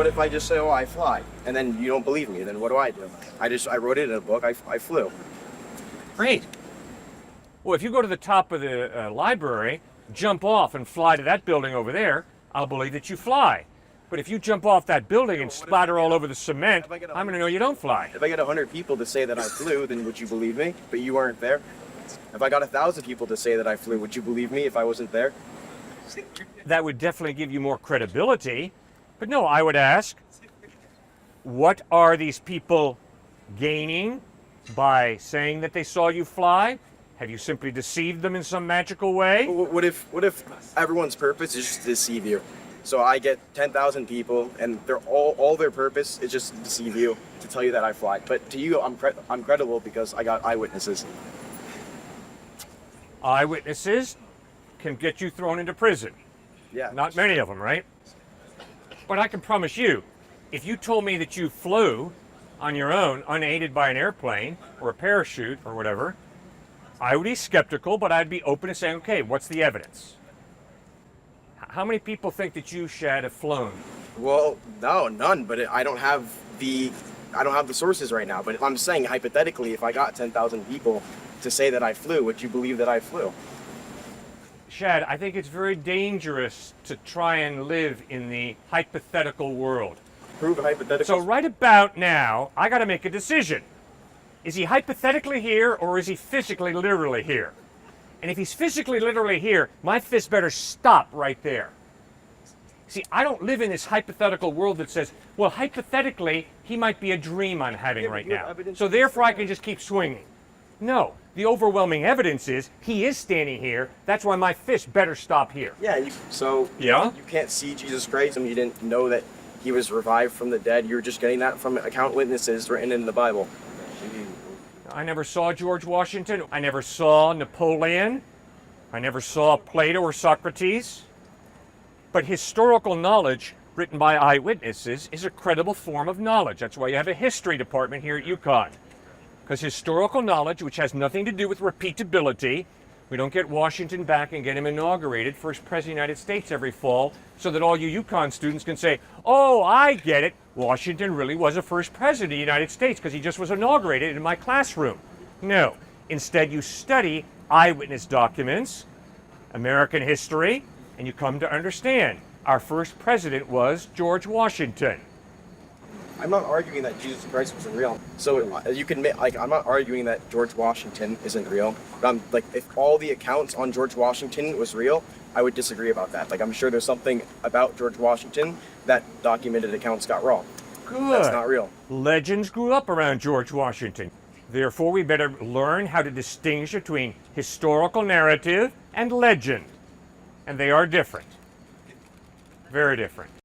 What if I just say, oh, I fly, and then you don't believe me? Then what do? I wrote it in a book. I flew. Great. Well, if you go to the top of the library, jump off and fly to that building over there, I'll believe that you fly. But if you jump off that building and splatter all over the cement, I'm going to know you don't fly. If I get 100 people to say that I flew, then would you believe me? But you weren't there. If I got 1,000 people to say that I flew, would you believe me if I wasn't there? That would definitely give you more credibility. But no, I would ask, what are these people gaining by saying that they saw you fly? Have you simply deceived them in some magical way? What if everyone's purpose is just to deceive you? So I get 10,000 people, and they're all their purpose is just to deceive you, to tell you that I fly. But to you, I'm credible because I got eyewitnesses. Eyewitnesses can get you thrown into prison. Yeah. Not many of them, right? But I can promise you, if you told me that you flew on your own, unaided by an airplane or a parachute or whatever, I would be skeptical, but I'd be open to saying, okay, what's the evidence? How many people think that you, Shad, have flown? Well, no, none. But I don't have the sources right now. But I'm saying hypothetically, if I got 10,000 people to say that I flew, would you believe that I flew? Shad, I think it's very dangerous to try and live in the hypothetical world. Prove hypothetical. So right about now, I got to make a decision. Is he hypothetically here, or is he physically, literally here? And if he's physically, literally here, my fist better stop right there. See, I don't live in this hypothetical world that says, well, hypothetically, he might be a dream I'm having right now. So therefore, I can just keep swinging. No, the overwhelming evidence is he is standing here. That's why my fist better stop here. Yeah, you can't see Jesus Christ, and you didn't know that he was revived from the dead. You're just getting that from account witnesses written in the Bible. I never saw George Washington. I never saw Napoleon. I never saw Plato or Socrates. But historical knowledge written by eyewitnesses is a credible form of knowledge. That's why you have a history department here at UConn. Because historical knowledge, which has nothing to do with repeatability, we don't get Washington back and get him inaugurated first president of the United States every fall so that all you UConn students can say, oh, I get it. Washington really was a first president of the United States because he just was inaugurated in my classroom. No. Instead, you study eyewitness documents, American history, and you come to understand our first president was George Washington. I'm not arguing that Jesus Christ wasn't real. So you can admit, I'm not arguing that George Washington isn't real. But if all the accounts on George Washington was real, I would disagree about that. I'm sure there's something about George Washington that documented accounts got wrong. Good. That's not real. Legends grew up around George Washington. Therefore, we better learn how to distinguish between historical narrative and legend. And they are different. Very different.